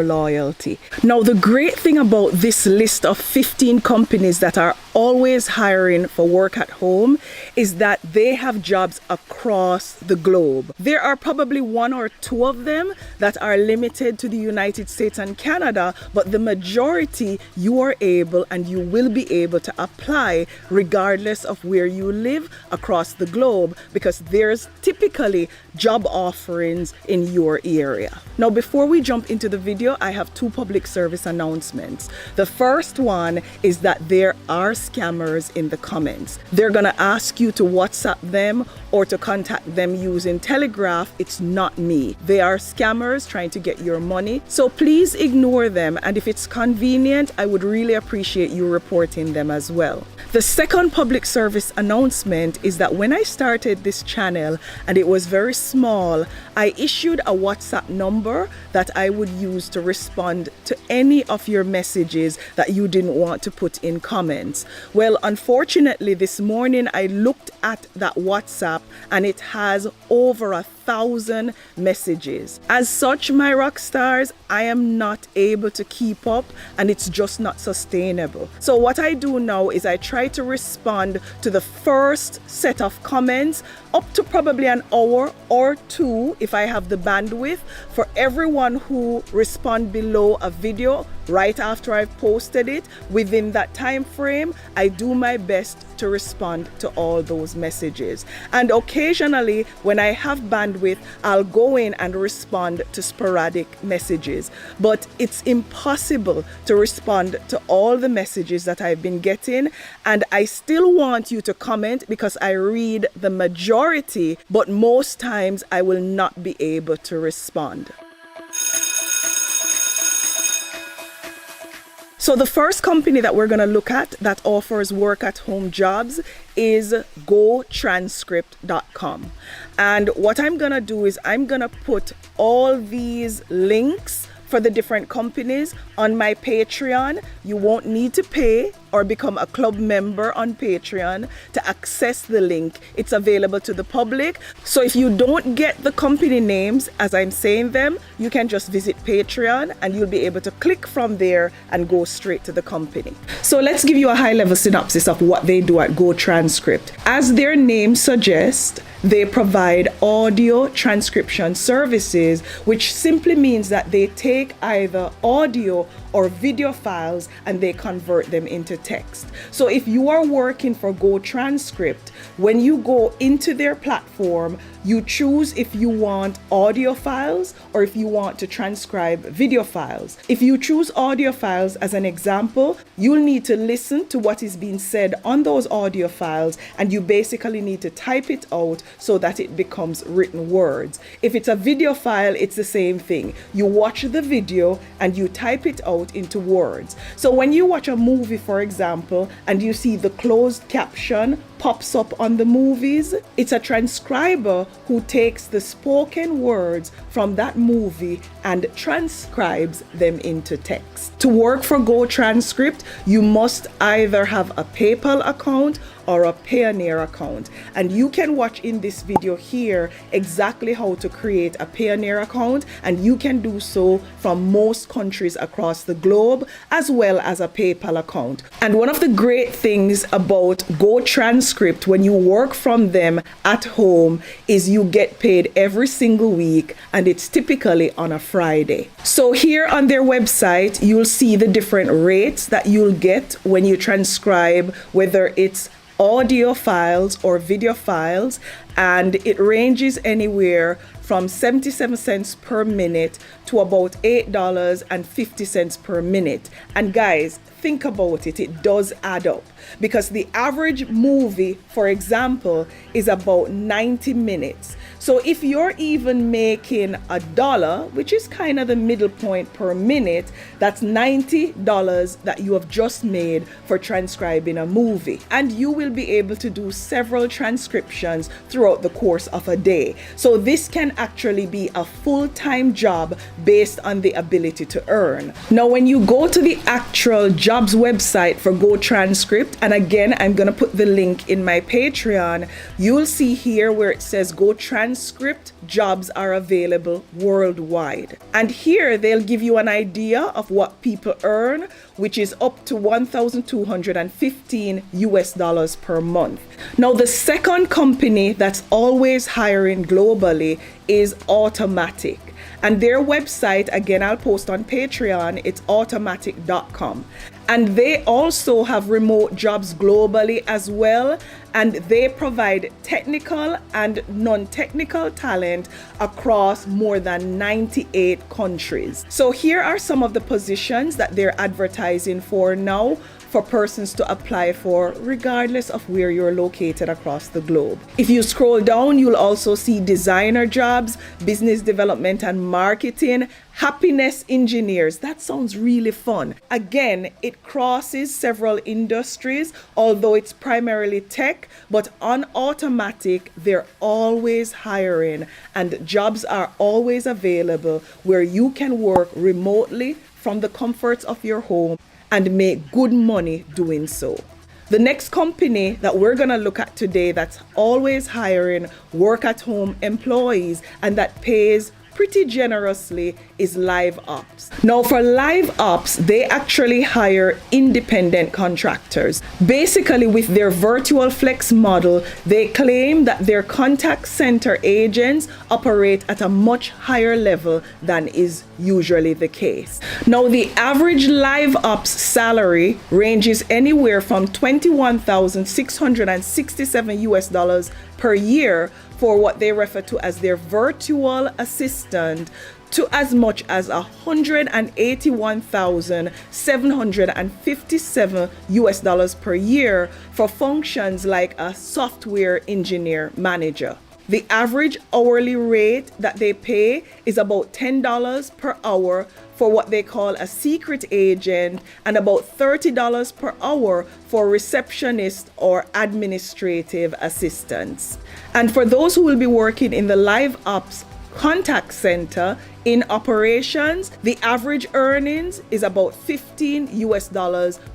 loyalty. Now, the great thing about this list of 15 companies that are always hiring for work at home is that they have jobs across the globe. There are probably one or two of them that are limited to the United States and Canada, but the majority you are able and you will be able to apply regardless of where you live across the globe, because there's typically job offerings in your area. Now, before we jump into the video, I have two public service announcements. The first one is that there are scammers in the comments. They're gonna ask you to WhatsApp them or to contact them using Telegraph. It's not me. They are scammers trying to get your money. So please ignore them. And if it's convenient, I would really appreciate you reporting them as well. The second public service announcement is that when I started this channel and it was very small, I issued a WhatsApp number that I would use to respond to any of your messages that you didn't want to put in comments. Well, unfortunately, this morning I looked at that WhatsApp and it has over 1,000 messages. As such, my rock stars, I am not able to keep up and it's just not sustainable. So what I do now is I try to respond to the first set of comments up to probably an hour or two if I have the bandwidth. For everyone who respond below a video right after I've posted it, within that time frame, I do my best to respond to all those messages. And occasionally, when I have bandwidth, I'll go in and respond to sporadic messages. But it's impossible to respond to all the messages that I've been getting. And I still want you to comment because I read the majority, but most times I will not be able to respond. So the first company that we're going to look at that offers work at home jobs is GoTranscript.com. And what I'm going to do is I'm going to put all these links for the different companies on my Patreon. You won't need to pay or become a club member on Patreon to access the link. It's available to the public. So if you don't get the company names as I'm saying them, you can just visit Patreon and you'll be able to click from there and go straight to the company. So let's give you a high-level synopsis of what they do at GoTranscript. As their name suggests, they provide audio transcription services, which simply means that they take either audio or video files and they convert them into text. So if you are working for GoTranscript, when you go into their platform, you choose if you want audio files or if you want to transcribe video files. If you choose audio files as an example, you'll need to listen to what is being said on those audio files and you basically need to type it out so that it becomes written words. If it's a video file, it's the same thing. You watch the video and you type it out into words. So when you watch a movie, for example, and you see the closed caption pops up on the movies, it's a transcriber who takes the spoken words from that movie and transcribes them into text. To work for GoTranscript, you must either have a PayPal account or a Payoneer account. And you can watch in this video here exactly how to create a Payoneer account, and you can do so from most countries across the globe, as well as a PayPal account. And one of the great things about GoTranscript when you work from them at home is you get paid every single week, and it's typically on a Friday. So here on their website, you'll see the different rates that you'll get when you transcribe, whether it's audio files or video files, and it ranges anywhere from 77 cents per minute to about $8.50 per minute. And guys, think about it, it does add up, because the average movie, for example, is about 90 minutes. So if you're even making $1, which is kind of the middle point per minute, that's $90 that you have just made for transcribing a movie. And you will be able to do several transcriptions throughout throughout the course of a day. So this can actually be a full-time job based on the ability to earn. Now, when you go to the actual jobs website for GoTranscript, and again, I'm going to put the link in my Patreon, you'll see here where it says GoTranscript jobs are available worldwide. And here they'll give you an idea of what people earn, which is up to $1,215 US per month. Now, the second company that's always hiring globally is Automattic. And their website, again, I'll post on Patreon, it's automattic.com. And they also have remote jobs globally as well. And they provide technical and non-technical talent across more than 98 countries. So here are some of the positions that they're advertising for now for persons to apply for, regardless of where you're located across the globe. If you scroll down, you'll also see designer jobs, business development and marketing, happiness engineers. That sounds really fun. Again, it crosses several industries, although it's primarily tech, but on Automattic, they're always hiring and jobs are always available where you can work remotely from the comforts of your home and make good money doing so. The next company that we're going to look at today that's always hiring work-at-home employees and that pays pretty generously is LiveOps. Now, for LiveOps, they actually hire independent contractors. Basically, with their virtual flex model, they claim that their contact center agents operate at a much higher level than is usually the case. Now, the average LiveOps salary ranges anywhere from $21,667 US per year for what they refer to as their virtual assistant to as much as $181,757 US per year for functions like a software engineer manager. The average hourly rate that they pay is about $10 per hour for what they call a secret agent and about $30 per hour for receptionist or administrative assistants. And for those who will be working in the LiveOps contact center in operations, the average earnings is about $15 US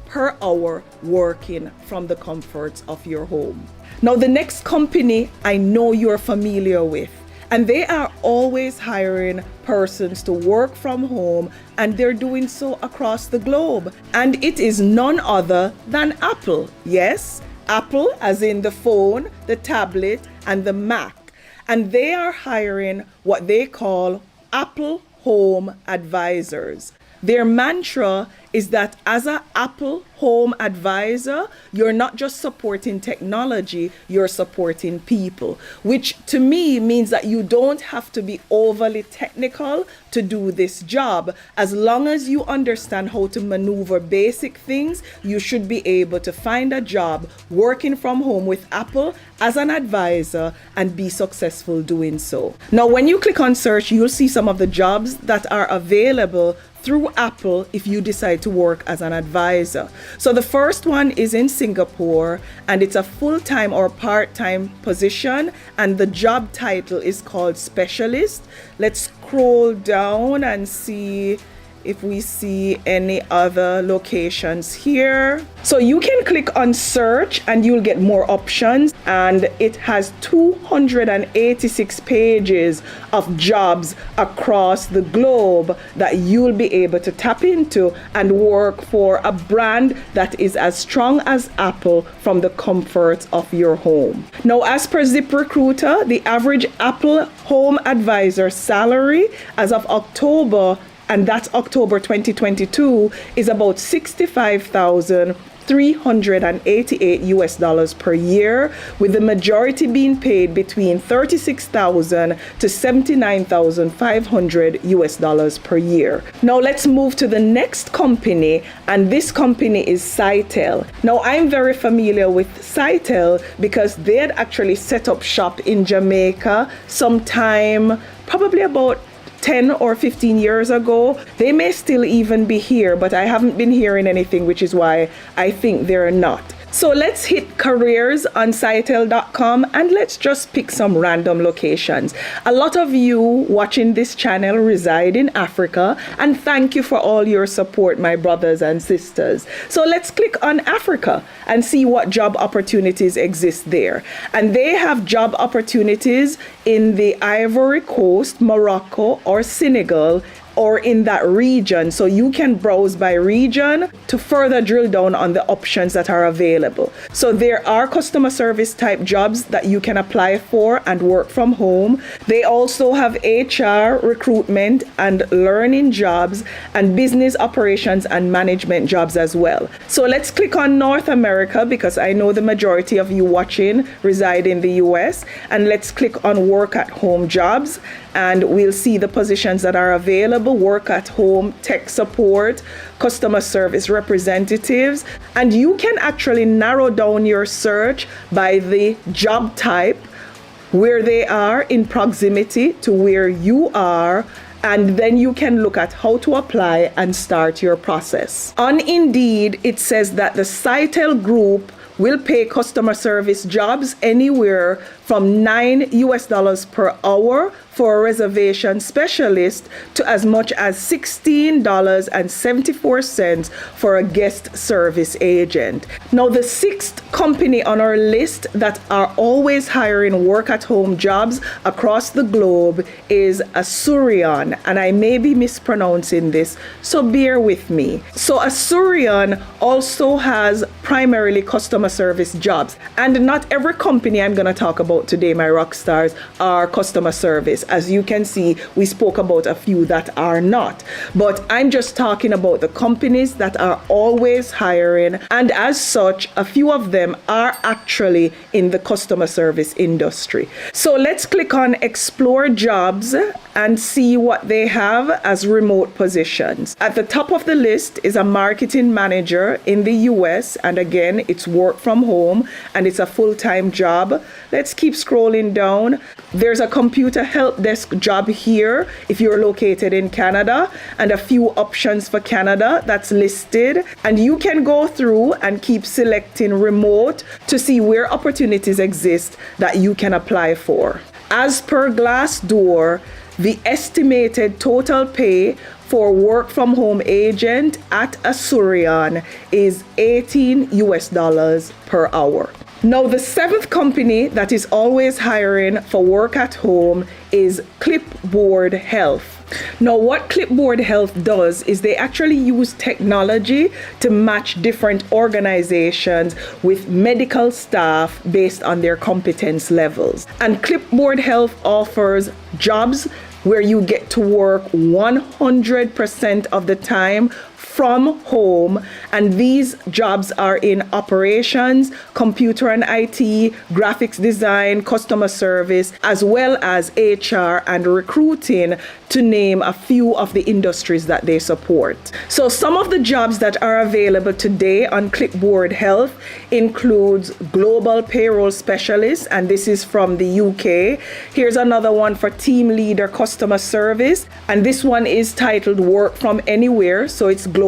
per hour working from the comforts of your home. Now, the next company I know you're familiar with, and they are always hiring persons to work from home, and they're doing so across the globe. And it is none other than Apple. Yes, Apple as in the phone, the tablet, and the Mac. And they are hiring what they call Apple Home Advisors. Their mantra is that as an Apple Home Advisor, you're not just supporting technology, you're supporting people, which to me means that you don't have to be overly technical to do this job. As long as you understand how to maneuver basic things, you should be able to find a job working from home with Apple as an advisor and be successful doing so. Now, when you click on search, you'll see some of the jobs that are available through Apple if you decide to work as an advisor. So the first one is in Singapore, and it's a full-time or part-time position, and the job title is called specialist. Let's scroll down and see if we see any other locations here. So you can click on search and you'll get more options, and it has 286 pages of jobs across the globe that you'll be able to tap into and work for a brand that is as strong as Apple from the comfort of your home. Now, as per ZipRecruiter, the average Apple Home Advisor salary as of October, and that's October 2022, is about $65,388 US per year, with the majority being paid between $36,000 to $79,500 US per year. Now let's move to the next company, and this company is Sitel. Now, I'm very familiar with Sitel because they had actually set up shop in Jamaica sometime probably about 10 or 15 years ago. They may still even be here, but I haven't been hearing anything, which is why I think they're not. So let's hit careers on Sitel.com and let's just pick some random locations. A lot of you watching this channel reside in Africa, and thank you for all your support, my brothers and sisters. So let's click on Africa and see what job opportunities exist there. And they have job opportunities in the Ivory Coast, Morocco, or Senegal, or in that region. So you can browse by region to further drill down on the options that are available. So there are customer service type jobs that you can apply for and work from home. They also have HR, recruitment, and learning jobs, and business operations and management jobs as well. So let's click on North America, because I know the majority of you watching reside in the US, and let's click on work at home jobs, and we'll see the positions that are available. Work at home, tech support, customer service representatives, and you can actually narrow down your search by the job type, where they are in proximity to where you are, and then you can look at how to apply and start your process. On Indeed, it says that the Sitel Group will pay customer service jobs anywhere from $9 per hour for a reservation specialist to as much as $16.74 for a guest service agent. Now, the sixth company on our list that are always hiring work at home jobs across the globe is Asurion, and I may be mispronouncing this, so bear with me. So Asurion also has primarily customer service jobs, and not every company I'm going to talk about today, my rock stars, are customer service. As you can see, we spoke about a few that are not, but I'm just talking about the companies that are always hiring, and as such, a few of them are actually in the customer service industry. So let's click on Explore Jobs and see what they have as remote positions. At the top of the list is a marketing manager in the US, and again, it's work from home and it's a full-time job. Let's keep scrolling down. There's a computer help desk job here if you're located in Canada, and a few options for Canada that's listed, and you can go through and keep selecting remote to see where opportunities exist that you can apply for. As per Glassdoor, the estimated total pay for work from home agent at Asurion is $18 per hour. Now, the seventh company that is always hiring for work at home is Clipboard Health. Now, what Clipboard Health does is they actually use technology to match different organizations with medical staff based on their competence levels. And Clipboard Health offers jobs where you get to work 100% of the time from home, and these jobs are in operations, computer and IT, graphics design, customer service, as well as HR and recruiting, to name a few of the industries that they support. So some of the jobs that are available today on Clipboard Health includes global payroll specialist, and this is from the UK. Here's another one for team leader customer service, and this one is titled Work from Anywhere, so it's global.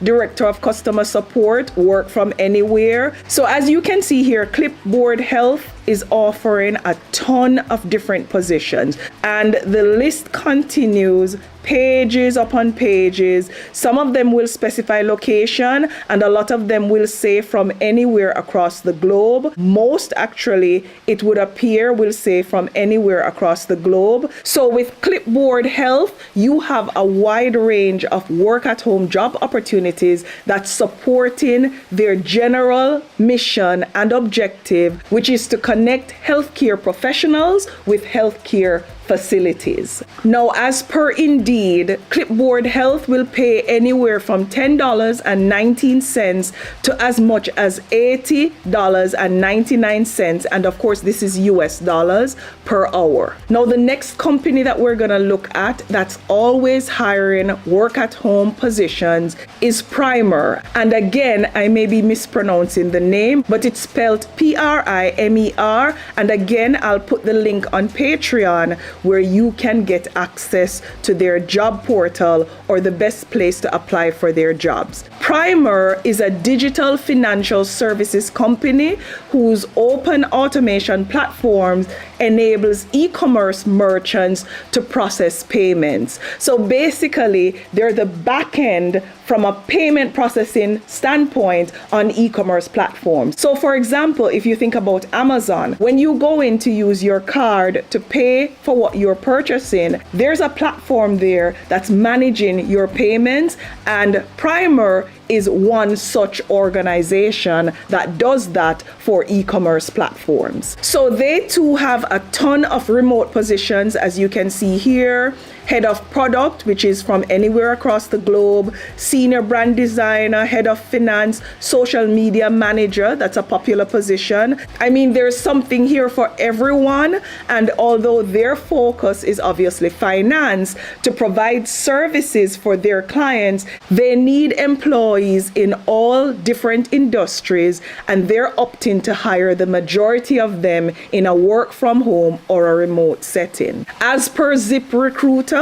Director of customer support, work from anywhere. So as you can see here, Clipboard Health is offering a ton of different positions, and the list continues pages upon pages. Some of them will specify location, and a lot of them will say from anywhere across the globe. Most actually, it would appear, will say from anywhere across the globe. So with Clipboard Health, you have a wide range of work at home job opportunities that's supporting their general mission and objective, which is to connect healthcare professionals with healthcare facilities. Now, as per Indeed, Clipboard Health will pay anywhere from $10.19 to as much as $80.99, and of course this is US dollars per hour. Now, the next company that we're gonna look at that's always hiring work at home positions is Primer, and again, I may be mispronouncing the name, but it's spelled Primer, and again, I'll put the link on Patreon, where you can get access to their job portal or the best place to apply for their jobs. Primer is a digital financial services company whose open automation platforms enables e-commerce merchants to process payments. So basically, they're the back end from a payment processing standpoint on e-commerce platforms. So for example, if you think about Amazon, when you go in to use your card to pay for what you're purchasing, there's a platform there that's managing your payments, and Primer is one such organization that does that for e-commerce platforms. So they too have a ton of remote positions, as you can see here. Head of product, which is from anywhere across the globe, senior brand designer, head of finance, social media manager, that's a popular position. I mean, there's something here for everyone. And although their focus is obviously finance, to provide services for their clients, they need employees in all different industries, and they're opting to hire the majority of them in a work from home or a remote setting. As per ZipRecruiter,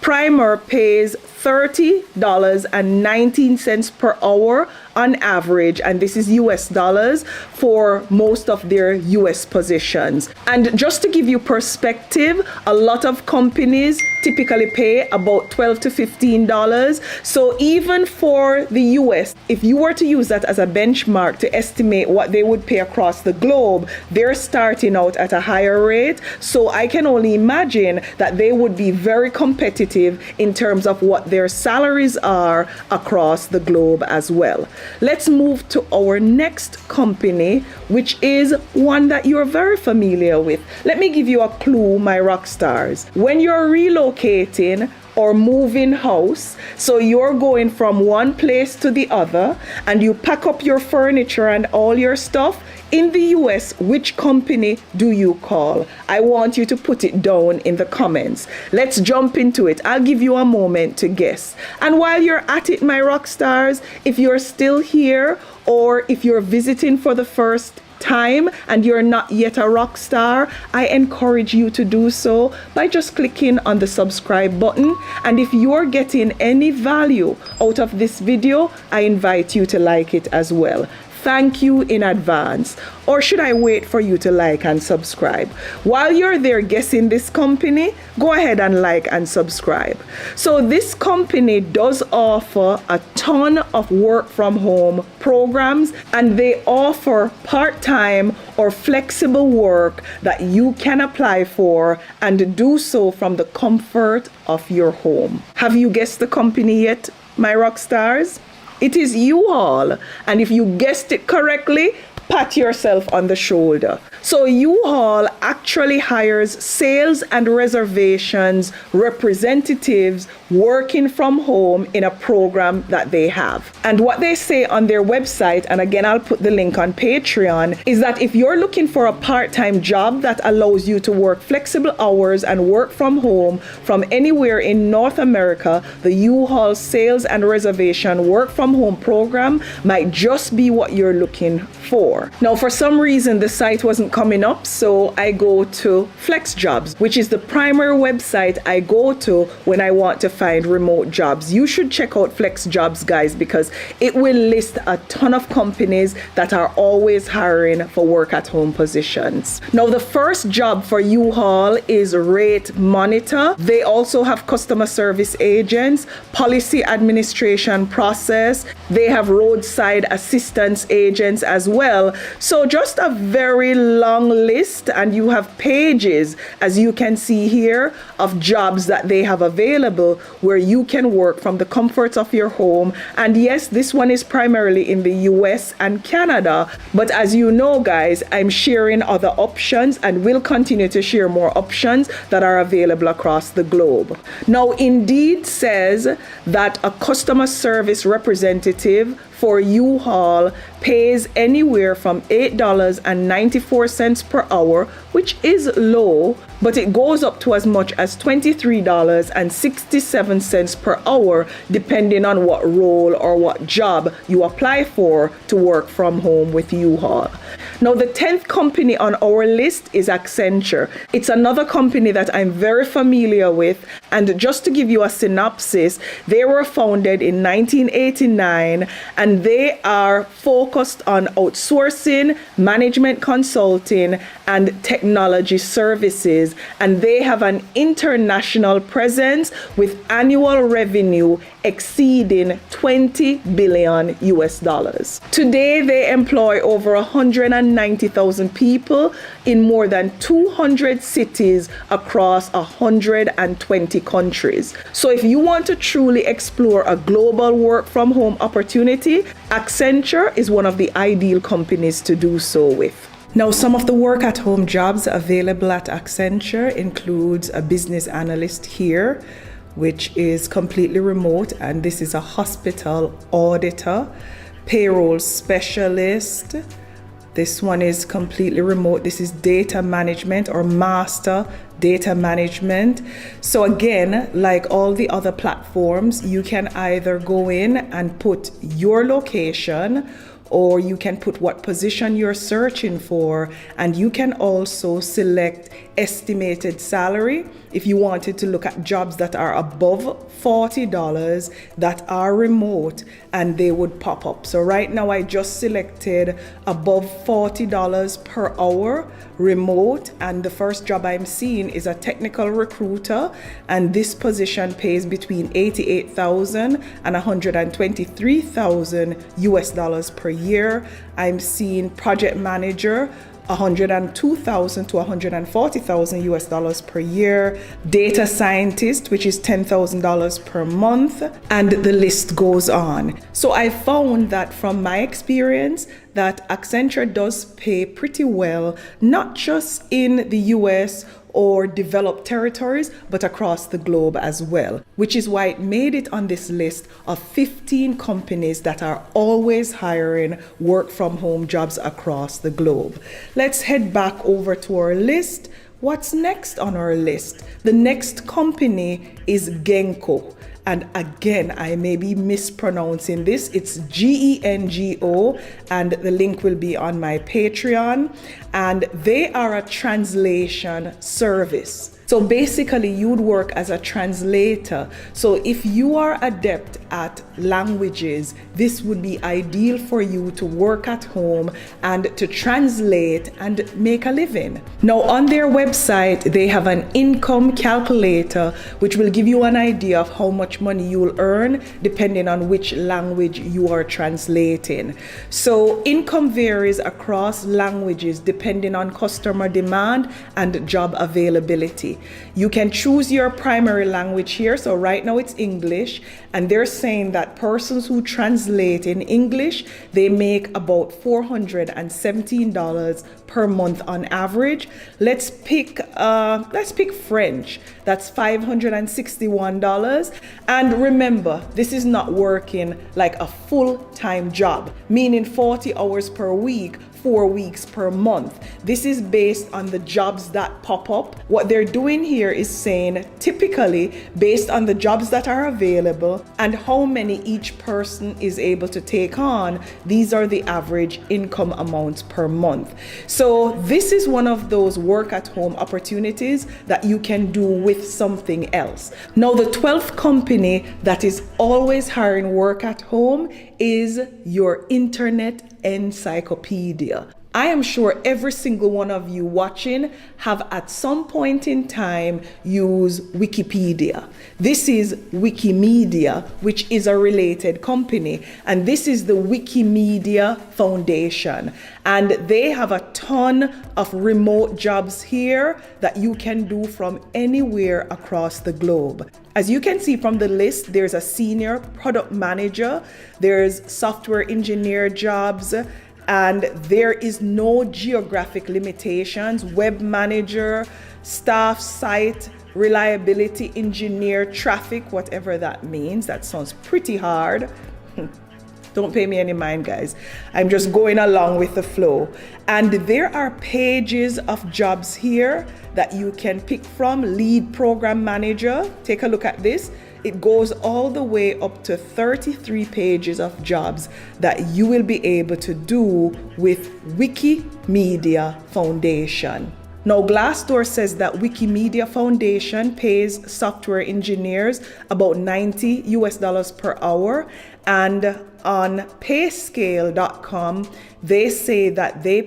Primer pays $30.19 per hour on average, and this is US dollars, for most of their US positions. And just to give you perspective, a lot of companies typically pay about $12 to $15. So even for the US, if you were to use that as a benchmark to estimate what they would pay across the globe, they're starting out at a higher rate. So I can only imagine that they would be very competitive in terms of what their salaries are across the globe as well. Let's move to our next company, which is one that you're very familiar with. Let me give you a clue, my rock stars. When you're relocating or moving house, so you're going from one place to the other and you pack up your furniture and all your stuff, in the US, which company do you call? I want you to put it down in the comments. Let's jump into it. I'll give you a moment to guess. And while you're at it, my rock stars, if you're still here or if you're visiting for the first time and you're not yet a rock star, I encourage you to do so by just clicking on the subscribe button. And if you're getting any value out of this video, I invite you to like it as well. Thank you in advance. Or should I wait for you to like and subscribe? While you're there guessing this company, go ahead and like and subscribe. So this company does offer a ton of work from home programs, and they offer part-time or flexible work that you can apply for and do so from the comfort of your home. Have you guessed the company yet, my rock stars? It is U-Haul, and if you guessed it correctly, pat yourself on the shoulder. So U-Haul actually hires sales and reservations representatives working from home in a program that they have. And what they say on their website, and again I'll put the link on Patreon, is that if you're looking for a part-time job that allows you to work flexible hours and work from home from anywhere in North America, the U-Haul sales and reservation work from home program might just be what you're looking for. Now, for some reason, the site wasn't coming up, so I go to FlexJobs, which is the primary website I go to when I want to find remote jobs. You should check out FlexJobs, guys, because it will list a ton of companies that are always hiring for work at home positions. Now, the first job for U-Haul is Rate Monitor. They also have customer service agents, policy administration process. They have roadside assistance agents as well. So just a very long list, and you have pages, as you can see here, of jobs that they have available where you can work from the comforts of your home. And yes, this one is primarily in the US and Canada, but as you know, guys, I'm sharing other options and will continue to share more options that are available across the globe. Now, Indeed says that a customer service representative for U-Haul pays anywhere from $8.94 per hour, which is low, but it goes up to as much as $23.67 per hour, depending on what role or what job you apply for to work from home with U-Haul. Now, the 10th company on our list is Accenture. It's another company that I'm very familiar with. And just to give you a synopsis, they were founded in 1989 and they are focused on outsourcing, management consulting, and technology services. And they have an international presence with annual revenue exceeding 20 billion US dollars. Today, they employ over 190,000 people in more than 200 cities across 120 countries. So if you want to truly explore a global work from home opportunity, Accenture is one of the ideal companies to do so with. Now, some of the work at home jobs available at Accenture includes a business analyst here, which is completely remote, and this is a hospital auditor, payroll specialist. This one is completely remote. This is data management or master data management. So again, like all the other platforms, you can either go in and put your location, or you can put what position you're searching for, and you can also select estimated salary if you wanted to look at jobs that are above $40 that are remote, and they would pop up. So right now I just selected above $40 per hour remote, and the first job I'm seeing is a technical recruiter, and this position pays between $88,000 and $123,000 US dollars per year. I'm seeing project manager, $102,000 to $140,000 US dollars per year, data scientist, which is $10,000 per month, and the list goes on. So I found that from my experience that Accenture does pay pretty well, not just in the US or developed territories, but across the globe as well, which is why it made it on this list of 15 companies that are always hiring work from home jobs across the globe. Let's head back over to our list. What's next on our list? The next company is Genco. And again, I may be mispronouncing this. It's Gengo, and the link will be on my Patreon. And they are a translation service. So basically, you'd work as a translator. So if you are adept at languages, this would be ideal for you to work at home and to translate and make a living. Now, on their website, they have an income calculator, which will give you an idea of how much money you will earn depending on which language you are translating. So income varies across languages depending on customer demand and job availability. You can choose your primary language here. So right now it's English, and they're saying that persons who translate in English, they make about $417 per month on average. Let's pick French. That's $561. And remember, this is not working like a full-time job, meaning 40 hours per week, 4 weeks per month. This is based on the jobs that pop up. What they're doing here is saying typically based on the jobs that are available and how many each person is able to take on, these are the average income amounts per month. So this is one of those work at home opportunities that you can do with something else. Now, the 12th company that is always hiring work at home is your internet encyclopedia. I am sure every single one of you watching have at some point in time used Wikipedia. This is Wikimedia, which is a related company, and this is the Wikimedia Foundation. And they have a ton of remote jobs here that you can do from anywhere across the globe. As you can see from the list, there's a senior product manager, there's software engineer jobs, and there is no geographic limitations. Web manager, staff site, reliability engineer, traffic, whatever that means. That sounds pretty hard. Don't pay me any mind, guys. I'm just going along with the flow. And there are pages of jobs here that you can pick from. Lead program manager. Take a look at this. It goes all the way up to 33 pages of jobs that you will be able to do with Wikimedia Foundation. Now, Glassdoor says that Wikimedia Foundation pays software engineers about $90 per hour, and on payscale.com, they say that they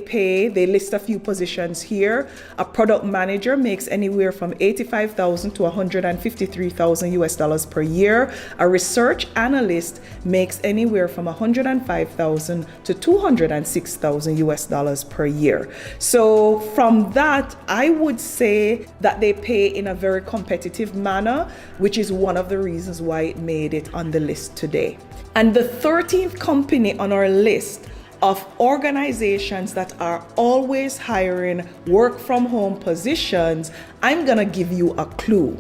list a few positions here. A product manager makes anywhere from $85,000 to $153,000 per year. A research analyst makes anywhere from $105,000 to $206,000 per year. So from that, I would say that they pay in a very competitive manner, which is one of the reasons why it made it on the list today. And the 13th company on our list of organizations that are always hiring work from home positions, I'm gonna give you a clue.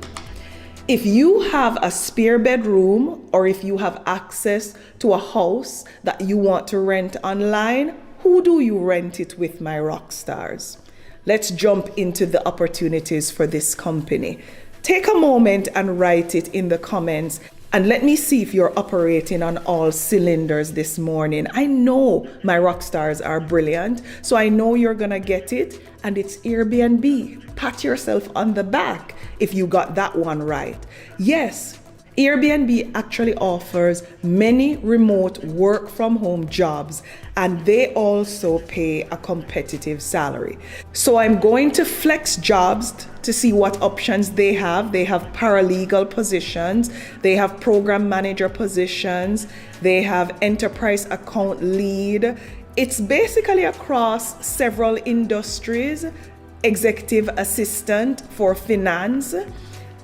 If you have a spare bedroom, or if you have access to a house that you want to rent online, who do you rent it with, my rock stars? Let's jump into the opportunities for this company. Take a moment and write it in the comments. And let me see if you're operating on all cylinders this morning. I know my rock stars are brilliant, so I know you're gonna get it. And it's Airbnb. Pat yourself on the back if you got that one right. Yes, Airbnb actually offers many remote work from home jobs, and they also pay a competitive salary. So I'm going to Flex Jobs to see what options they have. They have paralegal positions, they have program manager positions, they have enterprise account lead. It's basically across several industries, executive assistant for finance.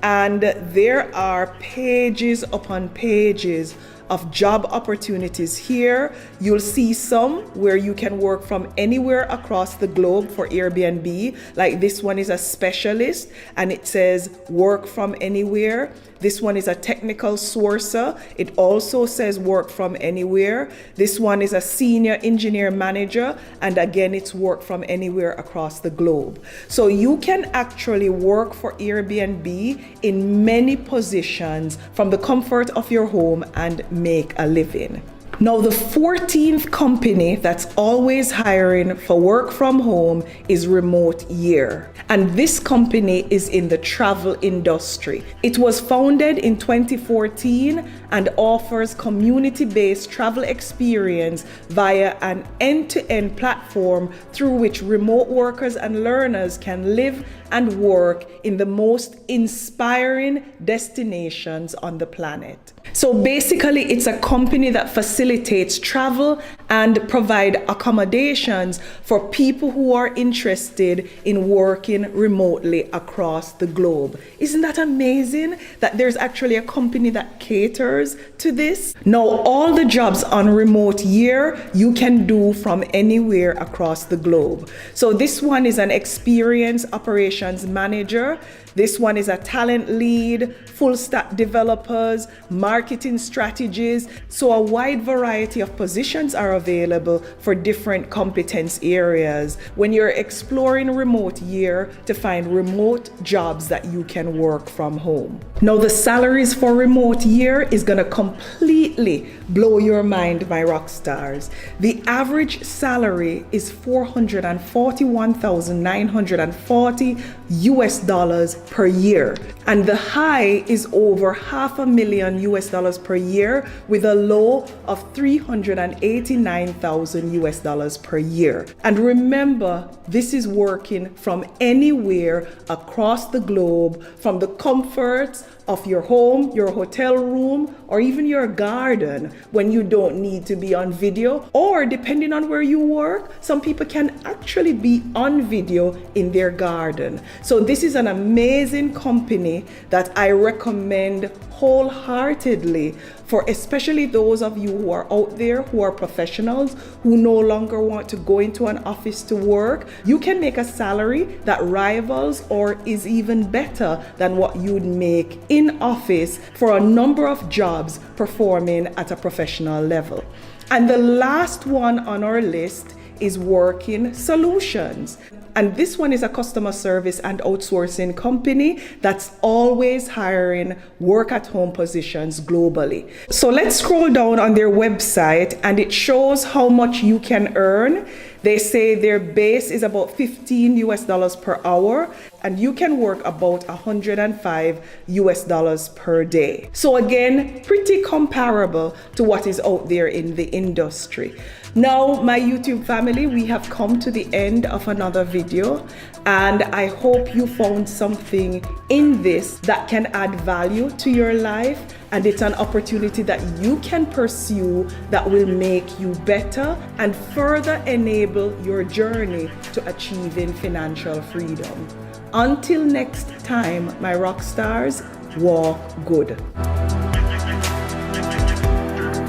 And there are pages upon pages of job opportunities here. You'll see some where you can work from anywhere across the globe for Airbnb. Like this one is a specialist and it says work from anywhere. This one is a technical sourcer. It also says work from anywhere. This one is a senior engineer manager, and again, it's work from anywhere across the globe. So you can actually work for Airbnb in many positions from the comfort of your home and make a living. Now, the 14th company that's always hiring for work from home is Remote Year. And this company is in the travel industry. It was founded in 2014 and offers community-based travel experience via an end-to-end platform through which remote workers and learners can live and work in the most inspiring destinations on the planet. So basically, it's a company that facilitates travel and provide accommodations for people who are interested in working remotely across the globe. Isn't that amazing that there's actually a company that caters to this? Now, all the jobs on Remote Year you can do from anywhere across the globe. So this one is an experienced operations manager. This one is a talent lead, full stack developers, marketing strategies. So a wide variety of positions are available for different competence areas when you're exploring Remote Year to find remote jobs that you can work from home. Now, the salaries for Remote Year is going to completely blow your mind, my rock stars. The average salary is $441,940 per year. And the high is over $500,000 per year with a low of $389,000 per year. And remember, this is working from anywhere across the globe, from the comforts of your home, your hotel room, or even your garden when you don't need to be on video. Or depending on where you work, some people can actually be on video in their garden. So this is an amazing company that I recommend wholeheartedly for especially those of you who are out there who are professionals who no longer want to go into an office to work. You can make a salary that rivals or is even better than what you'd make in office for a number of jobs performing at a professional level. And the last one on our list is Working Solutions. And this one is a customer service and outsourcing company that's always hiring work at home positions globally. So let's scroll down on their website and it shows how much you can earn. They say their base is about $15 per hour and you can work about $105 per day. So again, pretty comparable to what is out there in the industry. Now, my YouTube family, we have come to the end of another video and I hope you found something in this that can add value to your life, and it's an opportunity that you can pursue that will make you better and further enable your journey to achieving financial freedom. Until next time, my rock stars, walk good.